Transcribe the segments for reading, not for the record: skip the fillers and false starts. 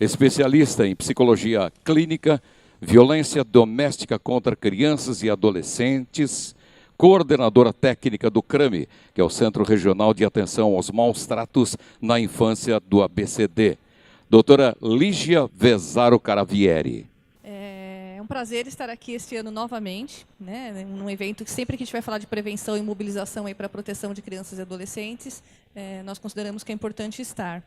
especialista em psicologia clínica, violência doméstica contra crianças e adolescentes, coordenadora técnica do CRAME, que é o Centro Regional de Atenção aos Maus Tratos na Infância do ABCD. Doutora Lígia Vesaro Caravieri. É um prazer estar aqui este ano novamente, né, num evento que sempre que a gente vai falar de prevenção e mobilização para a proteção de crianças e adolescentes, nós consideramos que é importante estar.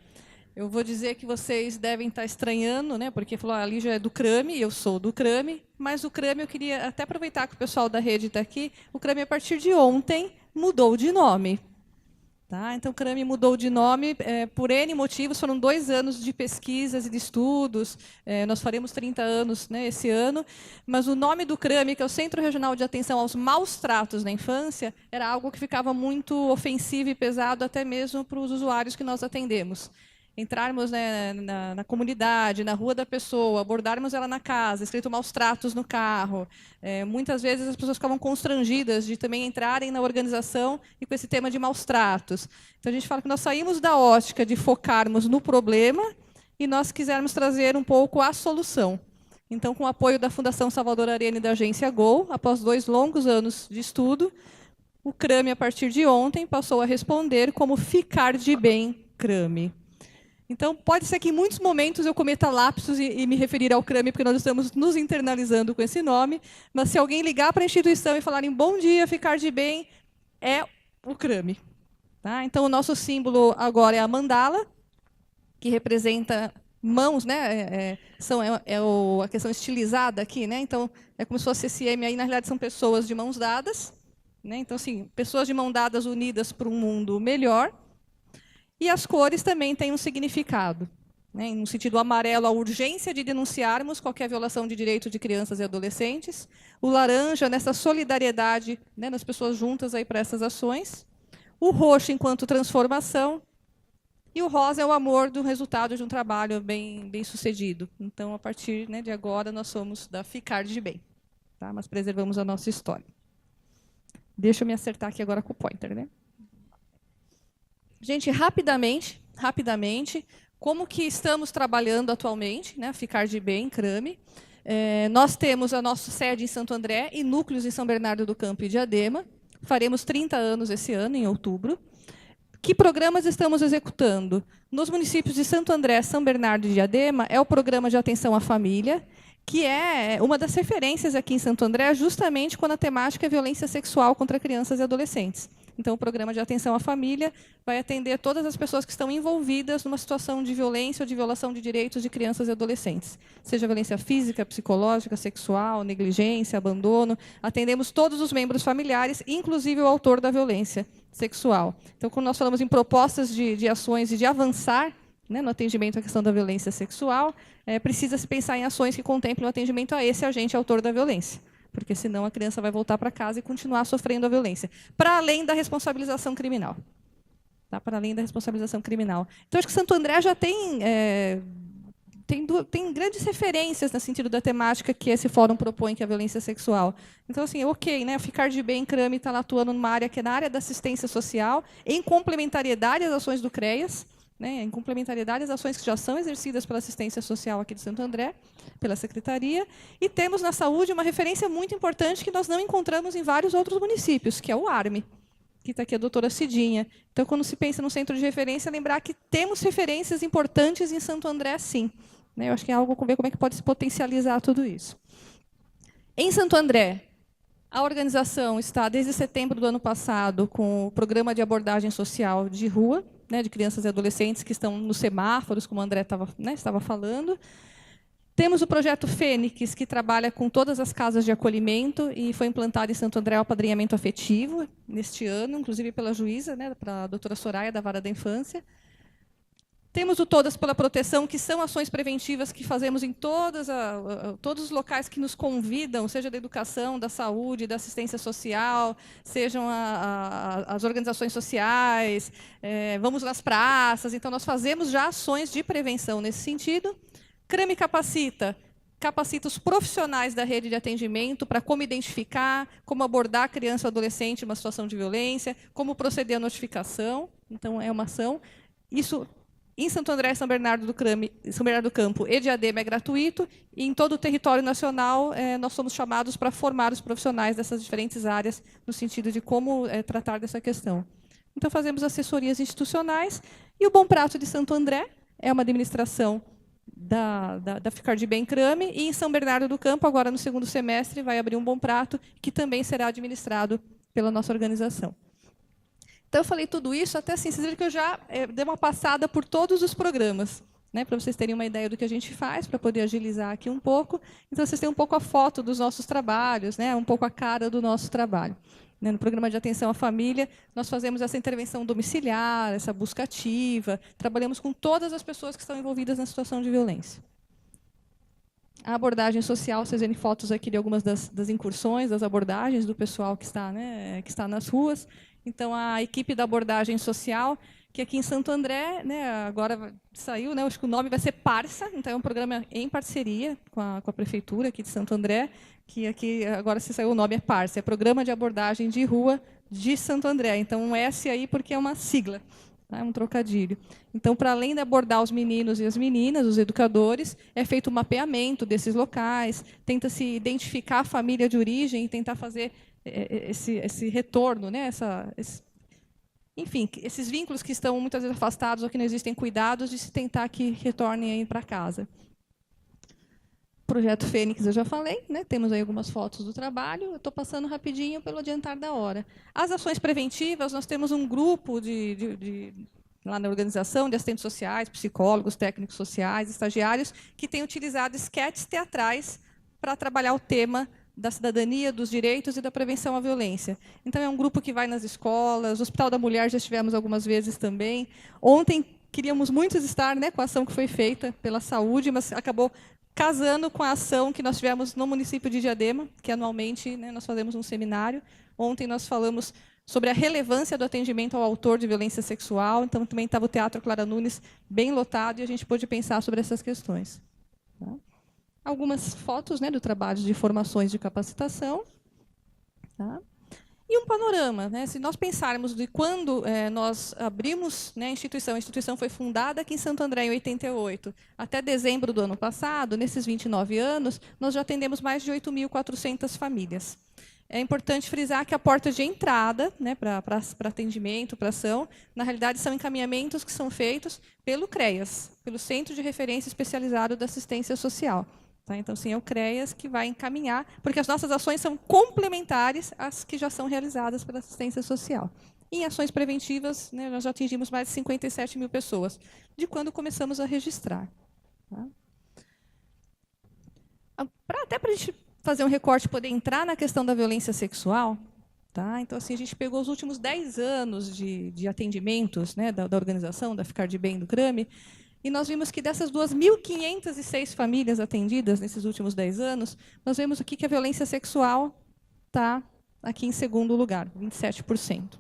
Eu vou dizer que vocês devem estar estranhando, né, porque falou, a Lígia é do CRAME, eu sou do CRAME, mas o CRAME eu queria até aproveitar que o pessoal da rede está aqui, o CRAME a partir de ontem mudou de nome. Tá? Então, o CRAME mudou de nome por N motivos, foram 2 anos de pesquisas e de estudos, nós faremos 30 anos, né, esse ano, mas o nome do CRAME, que é o Centro Regional de Atenção aos Maus Tratos na Infância, era algo que ficava muito ofensivo e pesado até mesmo para os usuários que nós atendemos. Entrarmos, né, na comunidade, na rua da pessoa, abordarmos ela na casa, escrito maus tratos no carro. Muitas vezes as pessoas ficavam constrangidas de também entrarem na organização e com esse tema de maus tratos. Então, a gente fala que nós saímos da ótica de focarmos no problema e nós quisermos trazer um pouco a solução. Então, com o apoio da Fundação Salvador Arena e da agência GO, após 2 longos anos de estudo, o CRAME, a partir de ontem, passou a responder como Ficar de Bem CRAME. Então, pode ser que em muitos momentos eu cometa lapsos e me referir ao CRAME, porque nós estamos nos internalizando com esse nome, mas se alguém ligar para a instituição e falarem bom dia, Ficar de Bem, é o CRAME. Tá? Então, o nosso símbolo agora é a mandala, que representa mãos, né? A questão estilizada aqui, né? Então, é como se fosse esse M aí, na realidade, são pessoas de mãos dadas, né? Então, assim, pessoas de mãos dadas unidas para um mundo melhor. E as cores também têm um significado. Né? No sentido amarelo, a urgência de denunciarmos qualquer violação de direitos de crianças e adolescentes. O laranja, nessa solidariedade, né, das pessoas juntas para essas ações. O roxo, enquanto transformação. E o rosa é o amor do resultado de um trabalho bem sucedido. Então, a partir, né, de agora, nós somos da Ficar de Bem. Tá? Mas preservamos a nossa história. Deixa eu me acertar aqui agora com o pointer, né? Gente, rapidamente, como que estamos trabalhando atualmente, né, Ficar de Bem, CRAME. Nós temos a nossa sede em Santo André e núcleos em São Bernardo do Campo e Diadema. Faremos 30 anos esse ano, em outubro. Que programas estamos executando? Nos municípios de Santo André, São Bernardo e Diadema, é o programa de atenção à família, que é uma das referências aqui em Santo André, justamente quando a temática é violência sexual contra crianças e adolescentes. Então, o programa de atenção à família vai atender todas as pessoas que estão envolvidas numa situação de violência ou de violação de direitos de crianças e adolescentes. Seja violência física, psicológica, sexual, negligência, abandono. Atendemos todos os membros familiares, inclusive o autor da violência sexual. Então, quando nós falamos em propostas de ações e de avançar, né, no atendimento à questão da violência sexual, precisa-se pensar em ações que contemplem o atendimento a esse agente autor da violência. Porque senão a criança vai voltar para casa e continuar sofrendo a violência. Para além da responsabilização criminal. Tá? Para além da responsabilização criminal. Então, acho que Santo André já tem grandes referências no sentido da temática que esse fórum propõe, que é a violência sexual. Então, assim, ok, né? Ficar de Bem, CRAME está lá atuando numa área que é na área da assistência social, em complementariedade às ações do CREAS, né, em complementariedade às ações que já são exercidas pela assistência social aqui de Santo André, pela Secretaria, e temos na saúde uma referência muito importante que nós não encontramos em vários outros municípios, que é o ARME, que está aqui a doutora Cidinha. Então, quando se pensa no centro de referência, lembrar que temos referências importantes em Santo André, sim. Né, eu acho que é algo a ver como é que pode se potencializar tudo isso. Em Santo André, a organização está, desde setembro do ano passado, com o programa de abordagem social de rua, né, de crianças e adolescentes que estão nos semáforos, como o André estava falando. Temos o projeto Fênix, que trabalha com todas as casas de acolhimento e foi implantado em Santo André o apadrinhamento afetivo, neste ano, inclusive pela juíza, né, pela doutora Soraya, da Vara da Infância. Temos o Todas pela Proteção, que são ações preventivas que fazemos em todos os locais que nos convidam, seja da educação, da saúde, da assistência social, sejam as organizações sociais, vamos nas praças. Então, nós fazemos já ações de prevenção nesse sentido. CRAME capacita os profissionais da rede de atendimento para como identificar, como abordar a criança ou adolescente em uma situação de violência, como proceder à notificação. Então, é uma ação. Isso Em Santo André, São Bernardo do Campo e Diadema é gratuito, e em todo o território nacional nós somos chamados para formar os profissionais dessas diferentes áreas, no sentido de como tratar dessa questão. Então, fazemos assessorias institucionais, e o Bom Prato de Santo André é uma administração da Ficar Bem Crame, e em São Bernardo do Campo, agora no segundo semestre, vai abrir um Bom Prato, que também será administrado pela nossa organização. Então, eu falei tudo isso, até assim, vocês viram que eu já dei uma passada por todos os programas, né, para vocês terem uma ideia do que a gente faz, para poder agilizar aqui um pouco. Então, vocês têm um pouco a foto dos nossos trabalhos, né, um pouco a cara do nosso trabalho. No programa de atenção à família, nós fazemos essa intervenção domiciliar, essa busca ativa, trabalhamos com todas as pessoas que estão envolvidas na situação de violência. A abordagem social, vocês verem fotos aqui de algumas das incursões, das abordagens do pessoal que está nas ruas. Então, a equipe da abordagem social, que aqui em Santo André, né, agora saiu, né, acho que o nome vai ser Parça, então é um programa em parceria com a Prefeitura aqui de Santo André, que aqui agora se saiu o nome é Parça, é Programa de Abordagem de Rua de Santo André. Então, um S aí porque é uma sigla, tá? É um trocadilho. Então, para além de abordar os meninos e as meninas, os educadores, é feito um mapeamento desses locais, tenta-se identificar a família de origem e tentar fazer esse retorno, né? Enfim, esses vínculos que estão muitas vezes afastados ou que não existem cuidados, de se tentar que retornem para casa. Projeto Fênix, eu já falei, né? Temos aí algumas fotos do trabalho. Eu estou passando rapidinho pelo adiantar da hora. As ações preventivas, nós temos um grupo lá na organização de assistentes sociais, psicólogos, técnicos sociais, estagiários, que têm utilizado esquetes teatrais para trabalhar o tema da cidadania, dos direitos e da prevenção à violência. Então, é um grupo que vai nas escolas, o Hospital da Mulher já estivemos algumas vezes também. Ontem, queríamos muito estar, né, com a ação que foi feita pela saúde, mas acabou casando com a ação que nós tivemos no município de Diadema, que anualmente, né, nós fazemos um seminário. Ontem nós falamos sobre a relevância do atendimento ao autor de violência sexual, então também estava o Teatro Clara Nunes bem lotado e a gente pôde pensar sobre essas questões. Tá? Algumas fotos, né, do trabalho de formações de capacitação. Tá? E um panorama, né? Se nós pensarmos de quando nós abrimos, né, a instituição foi fundada aqui em Santo André em 88, até dezembro do ano passado, nesses 29 anos, nós já atendemos mais de 8.400 famílias. É importante frisar que a porta de entrada, né, para atendimento, para ação, na realidade são encaminhamentos que são feitos pelo CREAS, pelo Centro de Referência Especializado da Assistência Social. Tá? Então, sim, é o CREAS que vai encaminhar, porque as nossas ações são complementares às que já são realizadas pela assistência social. Em ações preventivas, né, nós já atingimos mais de 57 mil pessoas, de quando começamos a registrar. Tá? Até para a gente fazer um recorte e poder entrar na questão da violência sexual, tá? Então, assim, a gente pegou os últimos 10 anos de atendimentos, né, da organização, da Ficar Bem do CRAME, e nós vimos que dessas 2.506 famílias atendidas nesses últimos 10 anos, nós vemos aqui que a violência sexual está aqui em segundo lugar, 27%.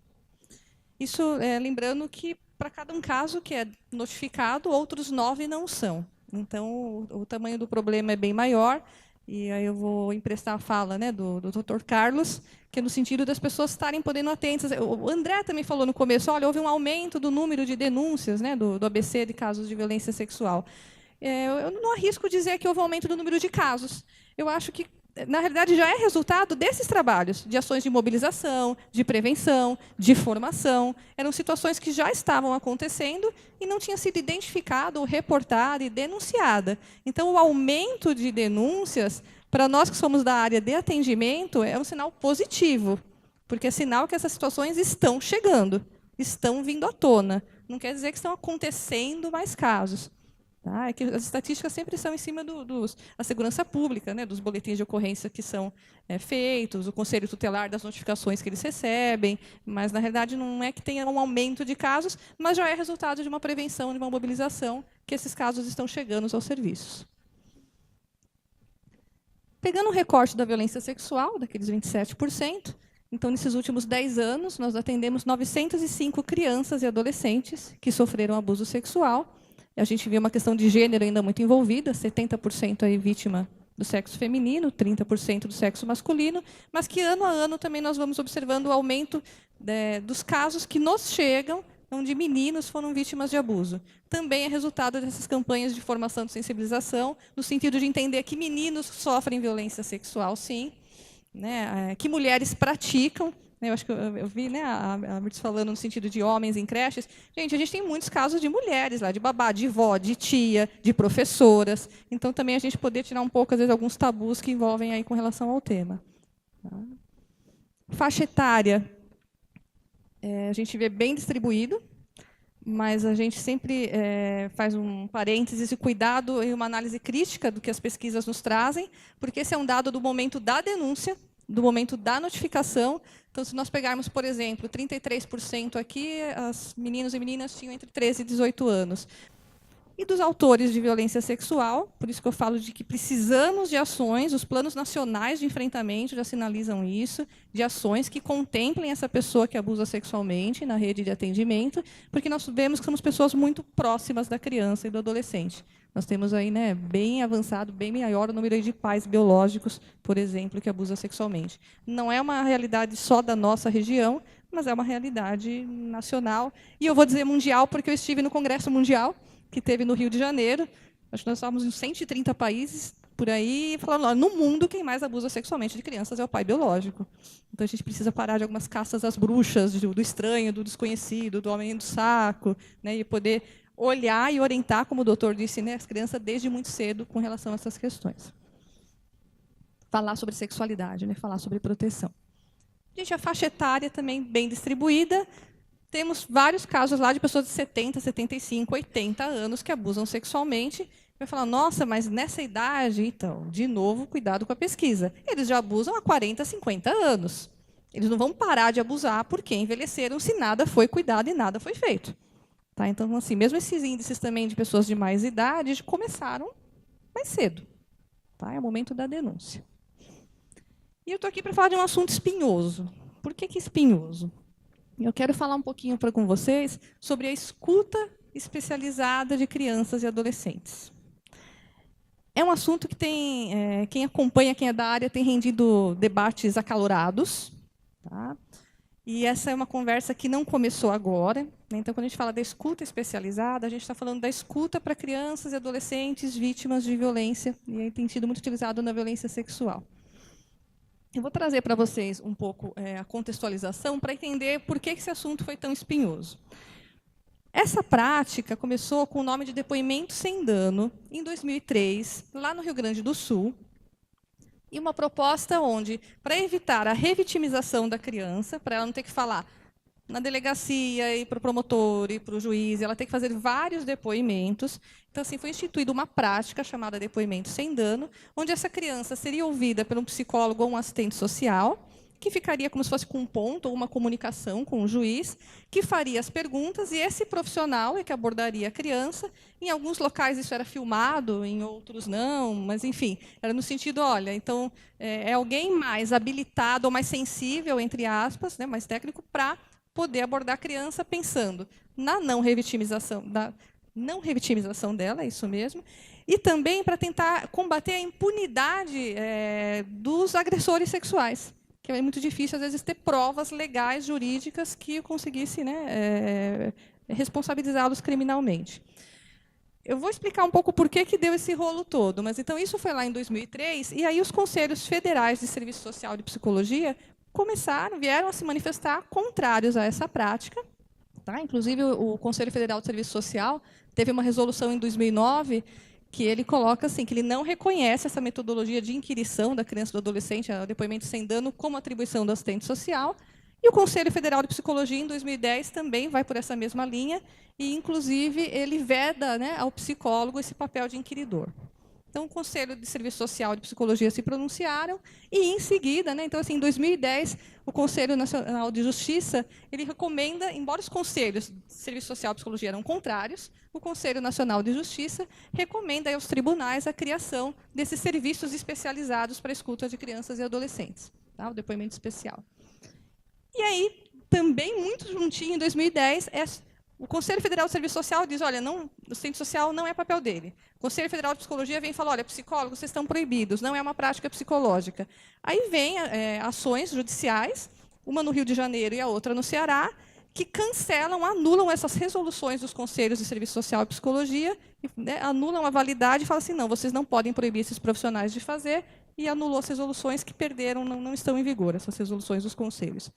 Isso, lembrando que, para cada um caso que é notificado, outros 9 não são. Então, o tamanho do problema é bem maior. E aí eu vou emprestar a fala, né, do Dr. Carlos, que é no sentido das pessoas estarem podendo atentas. O André também falou no começo, olha, houve um aumento do número de denúncias, né, do ABC de casos de violência sexual. Eu não arrisco dizer que houve um aumento do número de casos. Eu acho que, na realidade, já é resultado desses trabalhos, de ações de mobilização, de prevenção, de formação. Eram situações que já estavam acontecendo e não tinha sido identificada, ou reportada e denunciada. Então, o aumento de denúncias, para nós que somos da área de atendimento, é um sinal positivo, porque é sinal que essas situações estão chegando, estão vindo à tona. Não quer dizer que estão acontecendo mais casos. Tá? É que as estatísticas sempre são em cima da segurança pública, né, dos boletins de ocorrência que são feitos, o conselho tutelar das notificações que eles recebem, mas, na realidade, não é que tenha um aumento de casos, mas já é resultado de uma prevenção, de uma mobilização, que esses casos estão chegando aos serviços. Pegando o recorte da violência sexual, daqueles 27%, então, nesses últimos 10 anos, nós atendemos 905 crianças e adolescentes que sofreram abuso sexual. A gente vê uma questão de gênero ainda muito envolvida, 70% aí vítima do sexo feminino, 30% do sexo masculino, mas que ano a ano também nós vamos observando o aumento dos casos que nos chegam onde meninos foram vítimas de abuso. Também é resultado dessas campanhas de formação de sensibilização, no sentido de entender que meninos sofrem violência sexual, sim, né, que mulheres praticam. Eu acho que eu vi, né, a Mirtz falando no sentido de homens em creches. Gente, a gente tem muitos casos de mulheres lá, de babá, de vó, de tia, de professoras. Então, também a gente poder tirar um pouco, às vezes, alguns tabus que envolvem aí com relação ao tema. Tá? Faixa etária, a gente vê bem distribuído, mas a gente sempre faz um parênteses e cuidado e uma análise crítica do que as pesquisas nos trazem, porque esse é um dado do momento da denúncia, do momento da notificação. Então, se nós pegarmos, por exemplo, 33% aqui, as meninos e meninas tinham entre 13 e 18 anos. E dos autores de violência sexual, por isso que eu falo de que precisamos de ações, os planos nacionais de enfrentamento já sinalizam isso, de ações que contemplem essa pessoa que abusa sexualmente na rede de atendimento, porque nós vemos que somos pessoas muito próximas da criança e do adolescente. Nós temos aí, né, bem avançado, bem maior o número de pais biológicos, por exemplo, que abusam sexualmente. Não é uma realidade só da nossa região, mas é uma realidade nacional. E eu vou dizer mundial, porque eu estive no Congresso Mundial, que teve no Rio de Janeiro. Acho que nós estávamos em 130 países por aí, falando, ó, no mundo, quem mais abusa sexualmente de crianças é o pai biológico. Então, a gente precisa parar de algumas caças às bruxas, do estranho, do desconhecido, do homem do saco, né, e poder olhar e orientar, como o doutor disse, né, as crianças desde muito cedo com relação a essas questões. Falar sobre sexualidade, né, falar sobre proteção. Gente, a faixa etária também bem distribuída. Temos vários casos lá de pessoas de 70, 75, 80 anos que abusam sexualmente. Vai falar, nossa, mas nessa idade, então, de novo, cuidado com a pesquisa. Eles já abusam há 40, 50 anos. Eles não vão parar de abusar porque envelheceram se nada foi cuidado e nada foi feito. Tá? Então, assim, mesmo esses índices também de pessoas de mais idade começaram mais cedo. Tá? É o momento da denúncia. E eu estou aqui para falar de um assunto espinhoso. Por que espinhoso? Eu quero falar um pouquinho com vocês sobre a escuta especializada de crianças e adolescentes. É um assunto que tem, quem acompanha, quem é da área, tem rendido debates acalorados. Tá? E essa é uma conversa que não começou agora. Né? Então, quando a gente fala da escuta especializada, a gente está falando da escuta para crianças e adolescentes vítimas de violência, e aí tem sido muito utilizado na violência sexual. Eu vou trazer para vocês um pouco a contextualização para entender por que esse assunto foi tão espinhoso. Essa prática começou com o nome de depoimento sem dano, em 2003, lá no Rio Grande do Sul, e uma proposta onde, para evitar a revitimização da criança, para ela não ter que falar na delegacia, ir para o promotor, ir para o juiz, ela tem que fazer vários depoimentos. Então, assim, foi instituída uma prática chamada depoimento sem dano, onde essa criança seria ouvida por um psicólogo ou um assistente social, que ficaria como se fosse com um ponto ou uma comunicação com o juiz, que faria as perguntas, e esse profissional é que abordaria a criança. Em alguns locais isso era filmado, em outros não, mas, enfim, era no sentido, olha, então, é alguém mais habilitado ou mais sensível, entre aspas, né, mais técnico, para poder abordar a criança pensando na não revitimização dela, é isso mesmo, e também para tentar combater a impunidade dos agressores sexuais, que é muito difícil, às vezes, ter provas legais, jurídicas, que conseguisse, né, responsabilizá-los criminalmente. Eu vou explicar um pouco por que deu esse rolo todo, mas então isso foi lá em 2003, e aí os Conselhos Federais de Serviço Social de Psicologia vieram a se manifestar contrários a essa prática. Tá? Inclusive, o Conselho Federal de Serviço Social teve uma resolução em 2009 que ele coloca assim, que ele não reconhece essa metodologia de inquirição da criança e do adolescente, o depoimento sem dano, como atribuição do assistente social. E o Conselho Federal de Psicologia, em 2010, também vai por essa mesma linha, e, inclusive, ele veda, né, ao psicólogo esse papel de inquiridor. Então, o Conselho de Serviço Social de Psicologia se pronunciaram, e, em seguida, né, então, assim, em 2010, o Conselho Nacional de Justiça ele recomenda, embora os Conselhos de Serviço Social e Psicologia eram contrários, o Conselho Nacional de Justiça recomenda aos tribunais a criação desses serviços especializados para a escuta de crianças e adolescentes, tá? O depoimento especial. E aí, também, muito juntinho, em 2010, o Conselho Federal de Serviço Social diz, olha, o assistente social não é papel dele. O Conselho Federal de Psicologia vem e fala, olha, psicólogos, vocês estão proibidos, não é uma prática psicológica. Aí vem ações judiciais, uma no Rio de Janeiro e a outra no Ceará, que cancelam, anulam essas resoluções dos conselhos de serviço social e psicologia, né, anulam a validade e falam assim, não, vocês não podem proibir esses profissionais de fazer, e anulou as resoluções que perderam, não estão em vigor, essas resoluções dos conselhos.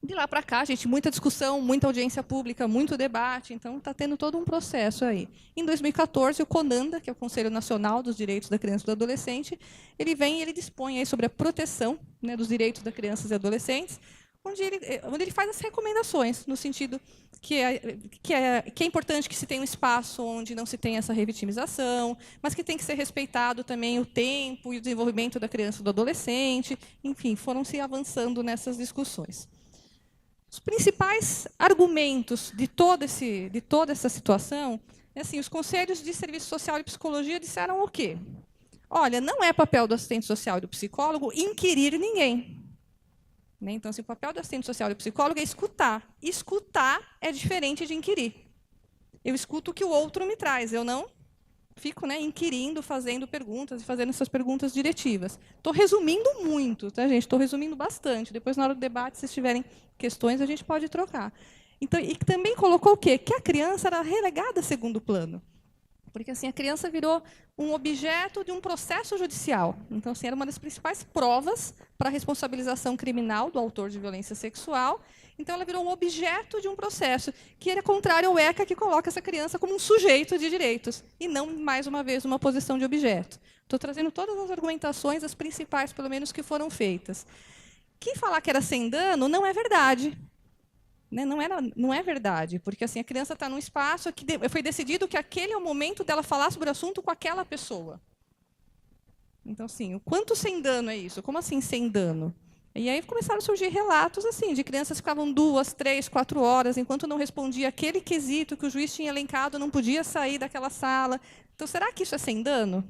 De lá para cá, gente, muita discussão, muita audiência pública, muito debate, então está tendo todo um processo aí. Em 2014, o CONANDA, que é o Conselho Nacional dos Direitos da Criança e do Adolescente, ele vem e ele dispõe aí sobre a proteção, né, dos direitos das crianças e adolescentes, onde ele faz as recomendações, no sentido que é importante que se tenha um espaço onde não se tenha essa revitimização, mas que tem que ser respeitado também o tempo e o desenvolvimento da criança e do adolescente. Enfim, foram se avançando nessas discussões. Os principais argumentos de toda essa situação, assim, os conselhos de serviço social e psicologia disseram o quê? Olha, não é papel do assistente social e do psicólogo inquirir ninguém. Então, assim, o papel do assistente social e do psicólogo é escutar. Escutar é diferente de inquirir. Eu escuto o que o outro me traz, eu não fico, né, inquirindo, fazendo perguntas e fazendo essas perguntas diretivas. Estou resumindo muito, tá, gente? Estou resumindo bastante. Depois, na hora do debate, se tiverem questões, a gente pode trocar. Então, e também colocou o quê? Que a criança era relegada a segundo plano. Porque assim, a criança virou um objeto de um processo judicial. Então, assim, era uma das principais provas para a responsabilização criminal do autor de violência sexual. Então, ela virou um objeto de um processo, que era contrário ao ECA, que coloca essa criança como um sujeito de direitos, e não, mais uma vez, uma posição de objeto. Estou trazendo todas as argumentações, as principais, pelo menos, que foram feitas. Quem falar que era sem dano não é verdade. Não é verdade, porque assim, a criança está num espaço que foi decidido que aquele é o momento dela falar sobre o assunto com aquela pessoa. Então, assim, o quanto sem dano é isso? Como assim sem dano? E aí começaram a surgir relatos assim, de crianças que ficavam 2, 3, 4 horas, enquanto não respondia aquele quesito que o juiz tinha elencado, não podia sair daquela sala. Então, será que isso é sem dano?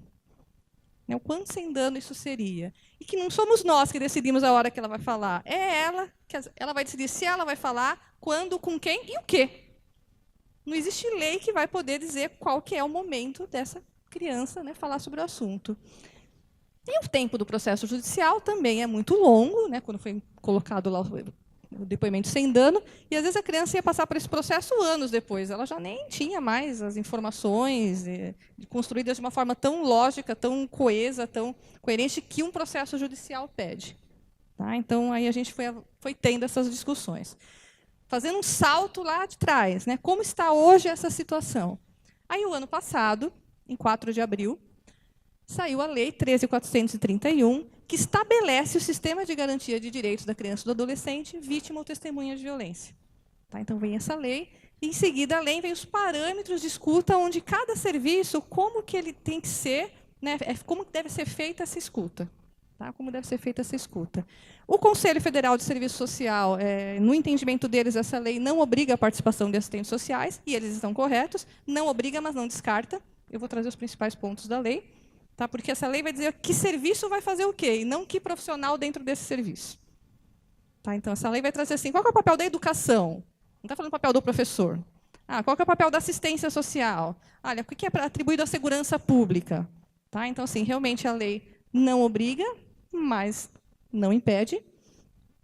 O quanto sem dano isso seria? E que não somos nós que decidimos a hora que ela vai falar. É ela, que ela vai decidir se ela vai falar, quando, com quem e o quê. Não existe lei que vai poder dizer qual que é o momento dessa criança, né, falar sobre o assunto. E o tempo do processo judicial também é muito longo, né, quando foi colocado lá o depoimento sem dano, e às vezes a criança ia passar por esse processo anos depois. Ela já nem tinha mais as informações construídas de uma forma tão lógica, tão coesa, tão coerente que um processo judicial pede. Tá? Então, aí a gente foi tendo essas discussões. Fazendo um salto lá de trás, né? Como está hoje essa situação? Aí, o ano passado, em 4 de abril, saiu a Lei 13.431, que estabelece o sistema de garantia de direitos da criança e do adolescente vítima ou testemunha de violência. Tá? Então, vem essa lei, e, em seguida, a lei vem os parâmetros de escuta, onde cada serviço, como que ele tem que ser, né, como deve ser feita essa escuta. Tá? Como deve ser feita essa escuta. O Conselho Federal de Serviço Social, no entendimento deles, essa lei não obriga a participação de assistentes sociais, e eles estão corretos, não obriga, mas não descarta. Eu vou trazer os principais pontos da lei. Tá? Porque essa lei vai dizer que serviço vai fazer o quê, e não que profissional dentro desse serviço. Tá? Então, essa lei vai trazer assim, qual é o papel da educação? Não está falando do papel do professor. Qual é o papel da assistência social? Olha, o que é atribuído à segurança pública? Tá? Então, assim, realmente a lei não obriga, mas não impede.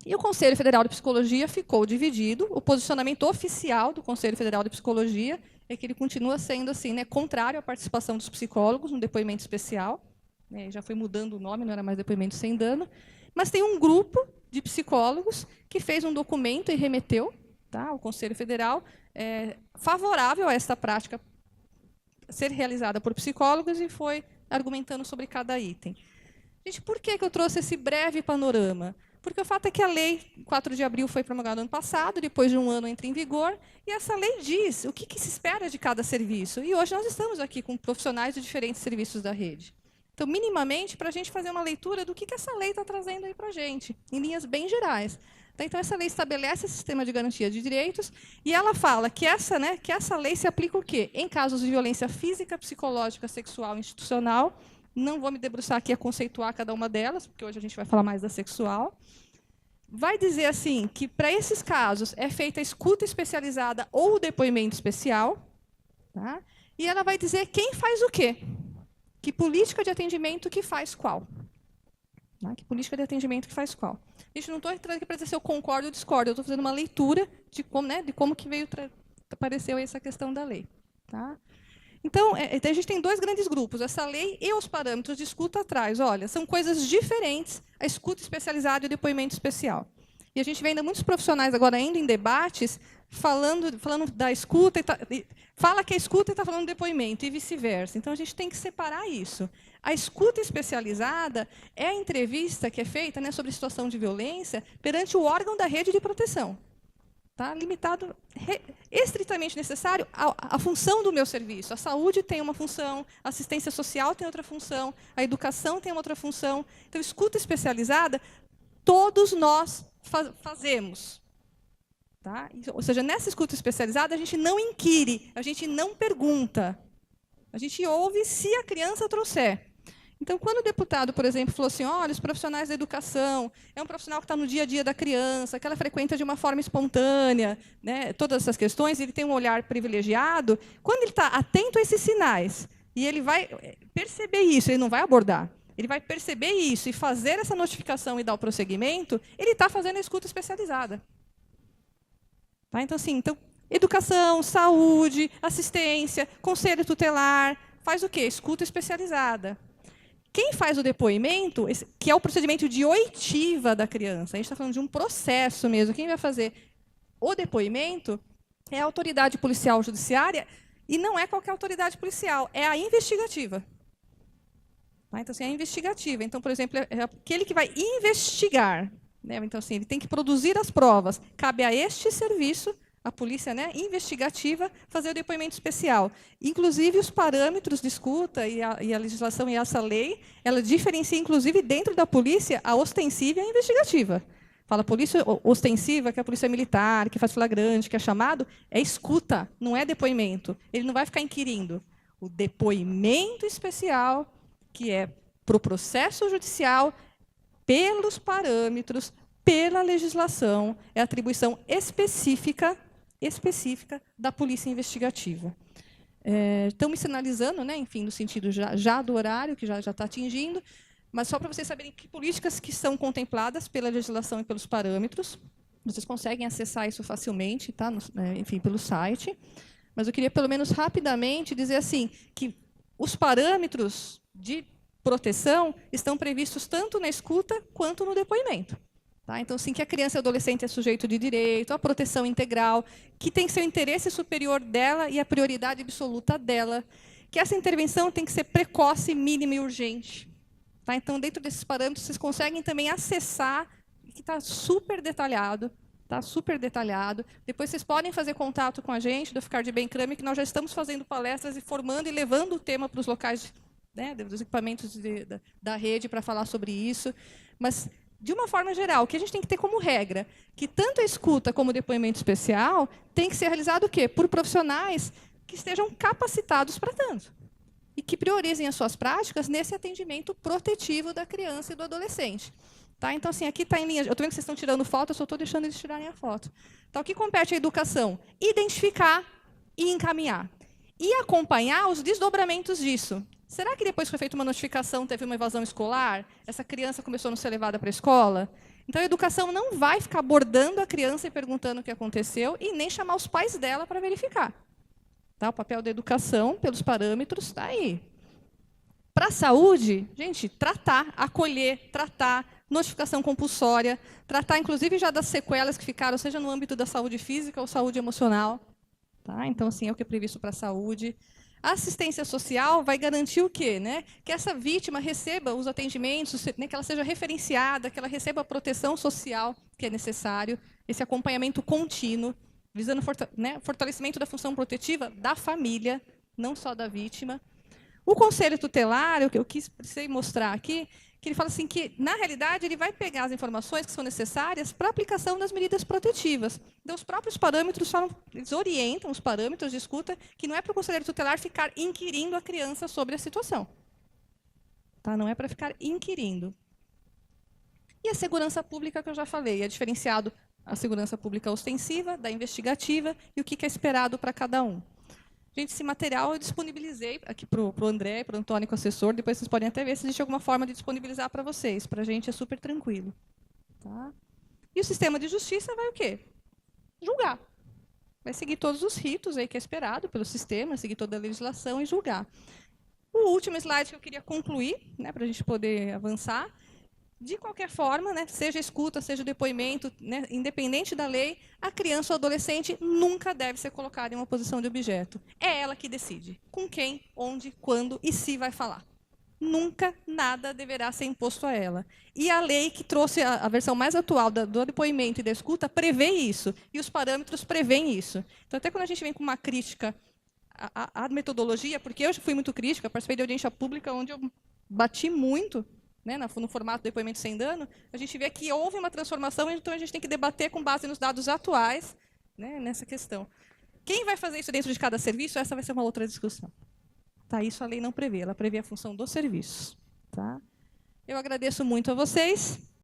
E o Conselho Federal de Psicologia ficou dividido. O posicionamento oficial do Conselho Federal de Psicologia é que ele continua sendo assim, né, contrário à participação dos psicólogos no depoimento especial. Já foi mudando o nome, não era mais depoimento sem dano. Mas tem um grupo de psicólogos que fez um documento e remeteu, tá, ao Conselho Federal favorável a esta prática ser realizada por psicólogos, e foi argumentando sobre cada item. Gente, por que eu trouxe esse breve panorama? Porque o fato é que a lei, 4 de abril, foi promulgada no ano passado, depois de um ano entra em vigor, e essa lei diz o que se espera de cada serviço. E hoje nós estamos aqui com profissionais de diferentes serviços da rede. Então, minimamente, para a gente fazer uma leitura do que essa lei está trazendo aí para a gente, em linhas bem gerais. Então, essa lei estabelece esse sistema de garantia de direitos, e ela fala que essa lei se aplica o quê? Em casos de violência física, psicológica, sexual, institucional. Não vou me debruçar aqui a conceituar cada uma delas, porque hoje a gente vai falar mais da sexual. Vai dizer assim que, para esses casos, é feita a escuta especializada ou o depoimento especial. Tá? E ela vai dizer quem faz o quê. Que política de atendimento que faz qual. Tá? Que política de atendimento que faz qual? Gente, não estou entrando aqui para dizer se eu concordo ou discordo, eu estou fazendo uma leitura de como, né, de como que apareceu essa questão da lei. Tá? Então, a gente tem dois grandes grupos, essa lei e os parâmetros de escuta atrás. Olha, são coisas diferentes, a escuta especializada e o depoimento especial. E a gente vê ainda muitos profissionais agora indo em debates falando da escuta, fala que é escuta e está falando depoimento, e vice-versa. Então, a gente tem que separar isso. A escuta especializada é a entrevista que é feita, né, sobre situação de violência perante o órgão da rede de proteção. Tá? Limitado, estritamente necessário à função do meu serviço. A saúde tem uma função, a assistência social tem outra função, a educação tem outra função. Então, escuta especializada, todos nós fazemos. Tá? Ou seja, nessa escuta especializada, a gente não inquire, a gente não pergunta. A gente ouve se a criança trouxer. Então, quando o deputado, por exemplo, falou assim, olha, os profissionais da educação, é um profissional que está no dia a dia da criança, que ela frequenta de uma forma espontânea, né, todas essas questões, ele tem um olhar privilegiado, quando ele está atento a esses sinais, e ele vai perceber isso, ele não vai abordar, ele vai perceber isso e fazer essa notificação e dar o prosseguimento, ele está fazendo a escuta especializada. Tá? Então, assim, educação, saúde, assistência, conselho tutelar, faz o quê? Escuta especializada. Quem faz o depoimento, que é o procedimento de oitiva da criança, a gente está falando de um processo mesmo, quem vai fazer o depoimento é a autoridade policial judiciária, e não é qualquer autoridade policial, é a investigativa. Tá? Então, assim, é a investigativa. Então, por exemplo, é aquele que vai investigar. Né? Então, assim, ele tem que produzir as provas. Cabe a este serviço, a polícia, né, investigativa, fazer o depoimento especial. Inclusive, os parâmetros de escuta e a legislação e essa lei, ela diferencia, inclusive, dentro da polícia, a ostensiva e a investigativa. Fala polícia ostensiva, que é a polícia militar, que faz flagrante, que é chamado, é escuta, não é depoimento. Ele não vai ficar inquirindo. O depoimento especial, que é para o processo judicial, pelos parâmetros, pela legislação, é atribuição específica da polícia investigativa. Estão me sinalizando, né, enfim, no sentido já do horário, que já está atingindo, mas só para vocês saberem que políticas que são contempladas pela legislação e pelos parâmetros, vocês conseguem acessar isso facilmente, tá, enfim, pelo site. Mas eu queria, pelo menos rapidamente, dizer assim, que os parâmetros de proteção estão previstos tanto na escuta quanto no depoimento. Tá? Então, sim, que a criança e adolescente é sujeito de direito, a proteção integral, que tem seu interesse superior dela e a prioridade absoluta dela, que essa intervenção tem que ser precoce, mínima e urgente. Tá? Então, dentro desses parâmetros, vocês conseguem também acessar, que está super detalhado. Tá super detalhado. Depois vocês podem fazer contato com a gente, do Ficar de Bem Crame, que nós já estamos fazendo palestras e formando e levando o tema para os locais, né, dos equipamentos da rede para falar sobre isso. Mas, de uma forma geral, o que a gente tem que ter como regra, que tanto a escuta como o depoimento especial tem que ser realizado o quê? Por profissionais que estejam capacitados para tanto. E que priorizem as suas práticas nesse atendimento protetivo da criança e do adolescente. Tá? Então, assim, aqui está em linha. Eu estou vendo que vocês estão tirando foto, eu só estou deixando eles tirarem a foto. Então, o que compete à educação? Identificar e encaminhar. E acompanhar os desdobramentos disso. Será que depois que foi feita uma notificação, teve uma evasão escolar? Essa criança começou a não ser levada para a escola? Então, a educação não vai ficar abordando a criança e perguntando o que aconteceu e nem chamar os pais dela para verificar. Tá? O papel da educação, pelos parâmetros, está aí. Para a saúde, gente, tratar, acolher, tratar, notificação compulsória, tratar, inclusive, já das sequelas que ficaram, seja no âmbito da saúde física ou saúde emocional. Tá? Então, assim, é o que é previsto para a saúde. A assistência social vai garantir o quê? Né? Que essa vítima receba os atendimentos, né, que ela seja referenciada, que ela receba a proteção social que é necessário, esse acompanhamento contínuo, visando fortalecimento da função protetiva da família, não só da vítima. O conselho tutelar, o que eu precisei mostrar aqui, que ele fala assim que, na realidade, ele vai pegar as informações que são necessárias para a aplicação das medidas protetivas. Então, os próprios parâmetros eles orientam os parâmetros de escuta, que não é para o conselheiro tutelar ficar inquirindo a criança sobre a situação. Tá? Não é para ficar inquirindo. E a segurança pública, que eu já falei, é diferenciado a segurança pública ostensiva, da investigativa, e o que é esperado para cada um. Gente, esse material eu disponibilizei aqui para o André, para o Antônio, com o assessor. Depois vocês podem até ver se existe alguma forma de disponibilizar para vocês. Para a gente é super tranquilo. Tá? E o sistema de justiça vai o quê? Julgar. Vai seguir todos os ritos aí que é esperado pelo sistema, seguir toda a legislação e julgar. O último slide que eu queria concluir, né, para a gente poder avançar. De qualquer forma, né, seja escuta, seja depoimento, né, independente da lei, a criança ou adolescente nunca deve ser colocada em uma posição de objeto. É ela que decide com quem, onde, quando e se vai falar. Nunca nada deverá ser imposto a ela. E a lei que trouxe a versão mais atual do depoimento e da escuta prevê isso, e os parâmetros prevêem isso. Então, até quando a gente vem com uma crítica à metodologia, porque eu já fui muito crítica, participei de audiência pública onde eu bati muito, né, no formato do depoimento sem dano, a gente vê que houve uma transformação, então a gente tem que debater com base nos dados atuais, né, nessa questão. Quem vai fazer isso dentro de cada serviço, essa vai ser uma outra discussão. Tá, isso a lei não prevê, ela prevê a função dos serviços. Tá? Eu agradeço muito a vocês.